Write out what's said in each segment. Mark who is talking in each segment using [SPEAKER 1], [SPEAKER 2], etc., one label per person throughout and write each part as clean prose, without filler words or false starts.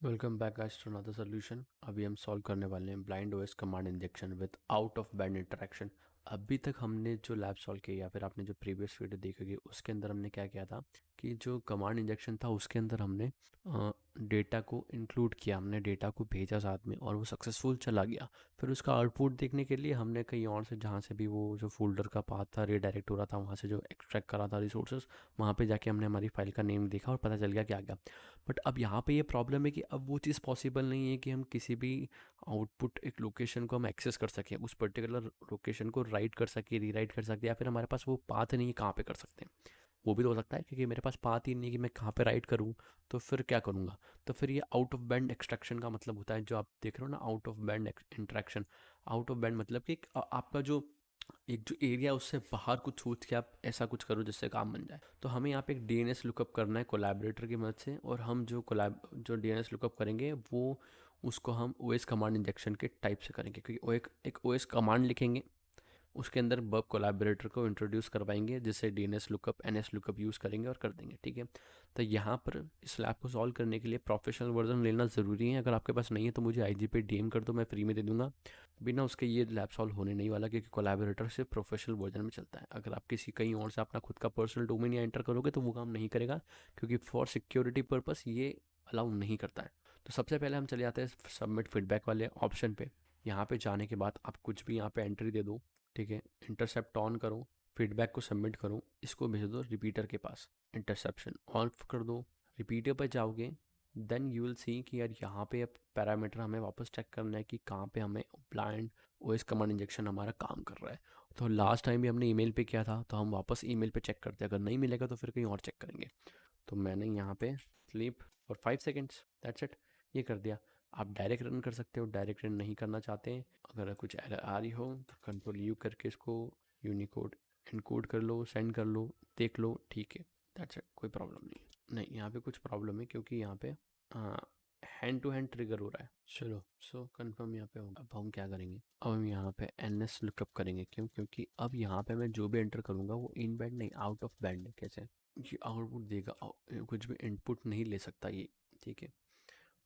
[SPEAKER 1] Welcome back guys to another solution. अभी हम solve करने वाले हैं blind OS command injection with out of band interaction. अभी तक हमने जो लैब सॉल्व किया या फिर आपने जो प्रीवियस वीडियो देखी उसके अंदर हमने क्या किया था कि जो कमांड इंजेक्शन था उसके अंदर हमने डेटा को इंक्लूड किया, हमने डेटा को भेजा साथ में और वो सक्सेसफुल चला गया। फिर उसका आउटपुट देखने के लिए हमने कहीं और से, जहाँ से भी वो जो फोल्डर का पाथ था रीडायरेक्ट हो रहा था, वहाँ से जो एक्सट्रैक्ट करा था रिसोर्सेज, वहाँ पे जाके हमने हमारी फाइल का नेम देखा और पता चल गया कि आ गया। बट अब यहाँ पे ये प्रॉब्लम है कि अब वो चीज़ पॉसिबल नहीं है कि हम किसी भी आउटपुट एक लोकेशन को हम एक्सेस कर सकें, उस पर्टिकुलर लोकेशन को राइट कर सके, रीराइट कर सकते, या फिर हमारे पास वो पाथ नहीं है कहाँ पे कर सकते हैं। वो भी तो हो सकता है क्योंकि मेरे पास पाथ ही नहीं है कि मैं कहाँ पे राइट करूँ, तो फिर क्या करूँगा। तो फिर ये आउट ऑफ बैंड एक्सट्रैक्शन का मतलब होता है, जो आप देख रहे हो ना, out of band interaction. Out of band मतलब कि आपका जो एक जो एरिया उससे बाहर कुछ सोच के आप ऐसा कुछ करो जिससे काम बन जाए। तो हमें यहाँ पे एक डीएनएस लुकअप करना है कोलैबोरेटर की मदद से, और हम जो डीएनएस लुकअप करेंगे वो उसको हम ओएस कमांड इंजेक्शन के टाइप से करेंगे, क्योंकि वो एक ओएस कमांड लिखेंगे, उसके अंदर बब कोलैबोरेटर को इंट्रोड्यूस करवाएंगे, जिससे DNS lookup NS lookup use करेंगे और कर देंगे। ठीक है, तो यहाँ पर इस लैब को सॉल्व करने के लिए प्रोफेशनल वर्जन लेना ज़रूरी है। अगर आपके पास नहीं है तो मुझे आईजी पे डीएम कर दो, मैं फ्री में दे दूंगा। बिना उसके ये लैब सॉल्व होने नहीं वाला, क्योंकि कोलैबोरेटर से प्रोफेशनल वर्जन में चलता है। अगर आप किसी कहीं और से अपना खुद का पर्सनल डोमेन या एंटर करोगे तो वो काम नहीं करेगा, क्योंकि फॉर सिक्योरिटी पर्पस ये अलाउ नहीं करता है। तो सबसे पहले हम चले जाते हैं सबमिट फीडबैक वाले ऑप्शन पे। यहाँ पे जाने के बाद आप कुछ भी यहाँ पे एंट्री दे दो। ठीक है, इंटरसेप्ट ऑन करो, फीडबैक को सबमिट करो, इसको भेज दो रिपीटर के पास। इंटरसेप्शन ऑफ कर दो, रिपीटर पर जाओगे, देन यू विल सी कि यार यहाँ पे अब पैरामीटर हमें वापस चेक करना है कि कहाँ पे हमें ब्लाइंड ओएस कमांड इंजेक्शन हमारा काम कर रहा है। तो लास्ट टाइम भी हमने ईमेल पे किया था, तो हम वापस ईमेल पे चेक करते हैं, अगर नहीं मिलेगा तो फिर कहीं और चेक करेंगे। तो मैंने यहाँ पे sleep for 5 seconds, that's it, ये कर दिया। आप डायरेक्ट रन कर सकते हो, डायरेक्ट रन नहीं करना चाहते हैं, अगर कुछ एरर आ रही हो तो कंट्रोल यू करके इसको यूनिकोड इनकोड कर लो, सेंड कर लो, देख लो, ठीक है, दैट्स इट, कोई प्रॉब्लम नहीं है। नहीं, यहाँ पे कुछ प्रॉब्लम है, क्योंकि यहाँ पे हैंड टू हैंड ट्रिगर हो रहा है। चलो, सो कंफर्म यहाँ पे होगा। अब हम क्या करेंगे, अब हम यहाँ पे एनएस लुकअप करेंगे। क्यों? क्योंकि अब यहाँ पे मैं जो भी एंटर करूँगा वो इन बैंड नहीं, आउट ऑफ बैंड है। कैसे? ये आउटपुट देगा, कुछ भी इनपुट नहीं ले सकता ये। ठीक है,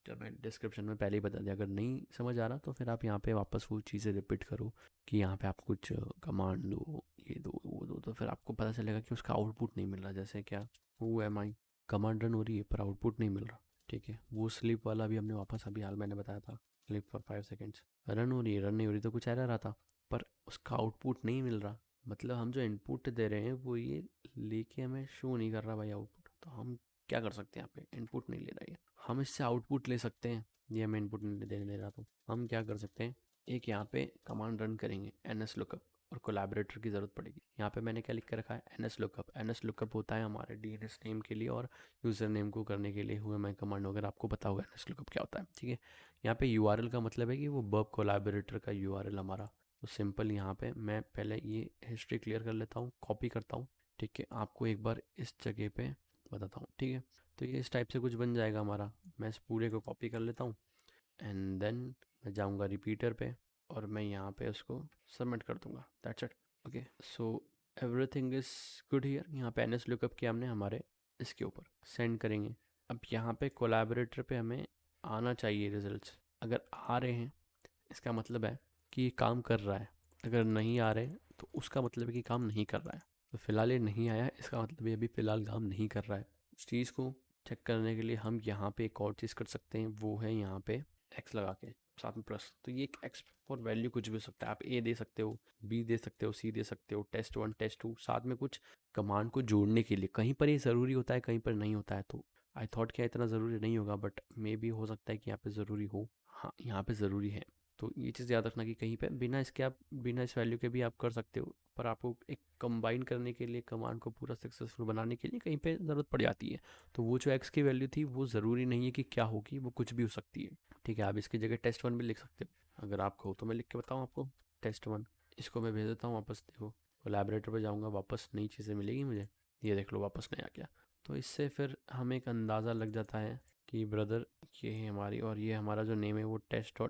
[SPEAKER 1] जब मैं डिस्क्रिप्शन में पहले ही बता दिया, अगर नहीं समझ आ रहा तो फिर आप यहाँ पे वापस वो चीज़ें रिपीट करो कि यहाँ पे आप कुछ कमांड दो, ये दो, वो दो, तो फिर आपको पता चलेगा कि उसका आउटपुट नहीं मिल रहा। जैसे क्या, वो एम आई कमांड रन हो रही है पर आउटपुट नहीं मिल रहा। ठीक है, वो स्लीप वाला भी हमने वापस अभी हाल मैंने बताया था, स्लीप फॉर 5 सेकेंड्स, रन हो रही है, रन नहीं हो रही, तो कुछ एरर आता पर उसका आउटपुट नहीं मिल रहा। मतलब हम जो इनपुट दे रहे हैं वो ये लेके हमें शो नहीं कर रहा भाई आउटपुट। तो हम क्या कर सकते हैं, यहाँ पे इनपुट नहीं ले रहा है, हम इससे आउटपुट ले सकते हैं। ये हमें इनपुट नहीं देने दे रहा, तो हम क्या कर सकते हैं, एक यहाँ पे कमांड रन करेंगे एनएस लुकअप, और कोलैबोरेटर की ज़रूरत पड़ेगी। यहाँ पे मैंने क्या लिख के रखा है, एनएस लुकअप। एनएस लुकअप होता है हमारे डीएनएस नेम के लिए और यूज़र नेम को करने के लिए हुए मैं कमांड, अगर आपको पता होगा एनएस लुकअप क्या होता है। ठीक है, यहाँ पे यूआरएल का मतलब है कि वो बर्ब कोलैबोरेटर का यूआरएल हमारा। तो सिंपल यहाँ पे मैं पहले ये हिस्ट्री क्लियर कर लेता हूँ, कॉपी करता हूँ। ठीक है, आपको एक बार इस जगह पे बताता हूँ। ठीक है, तो ये इस टाइप से कुछ बन जाएगा हमारा। मैं इस पूरे को कॉपी कर लेता हूँ, एंड देन मैं जाऊँगा रिपीटर पे और मैं यहाँ पे उसको सबमिट कर दूँगा, that's it. Okay, so everything is good here. यहाँ पे एनएस लुकअप किया हमने हमारे इसके ऊपर, सेंड करेंगे। अब यहाँ पे कोलैबोरेटर पे हमें आना चाहिए रिजल्ट्स। अगर आ रहे हैं इसका मतलब है कि ये काम कर रहा है, अगर नहीं आ रहे तो उसका मतलब है कि काम नहीं कर रहा है। तो फिलहाल ये नहीं आया, इसका मतलब ये अभी फ़िलहाल काम नहीं कर रहा है। उस चीज़ को चेक करने के लिए हम यहाँ पे एक और चीज़ कर सकते हैं, वो है यहाँ पे एक्स लगा के साथ में प्लस। तो ये एक एक्स फॉर वैल्यू कुछ भी हो सकता है, आप ए दे सकते हो, बी दे सकते हो, सी दे सकते हो, टेस्ट 1 टेस्ट 2, साथ में कुछ कमांड को जोड़ने के लिए। कहीं पर ये ज़रूरी होता है, कहीं पर नहीं होता है। तो आई थॉट क्या इतना ज़रूरी नहीं होगा, बट मे बी हो सकता है कि यहाँ पे ज़रूरी हो। हाँ, यहाँ पे ज़रूरी है। तो ये चीज़ याद रखना कि कहीं पे बिना इसके आप बिना इस वैल्यू के भी आप कर सकते हो, पर आपको एक कंबाइन करने के लिए, कमांड को पूरा सक्सेसफुल बनाने के लिए कहीं पे ज़रूरत पड़ जाती है। तो वो जो एक्स की वैल्यू थी वो ज़रूरी नहीं है कि क्या होगी, वो कुछ भी हो सकती है। ठीक है, आप इसकी जगह टेस्ट 1 भी लिख सकते हो अगर आप कहो तो। मैं लिख के बताऊँ आपको, टेस्ट 1, इसको मैं भेज देता हूँ वापस। देखो, कोलैबोरेटर पे जाऊँगा, वापस नई चीज़ें मिलेगी मुझे, ये देख लो वापस नया क्या। तो इससे फिर हमें एक अंदाज़ा लग जाता है कि ब्रदर ये है हमारी, और ये हमारा जो नेम है वो टेस्ट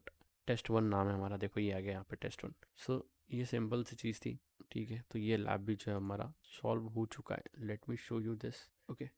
[SPEAKER 1] 1 नाम है हमारा। देखो ये आ गया यहाँ पे टेस्ट 1। सो ये सिंपल सी चीज़ थी। ठीक है, तो ये लैब भी जो है हमारा सॉल्व हो चुका है। Let me show you this. Okay,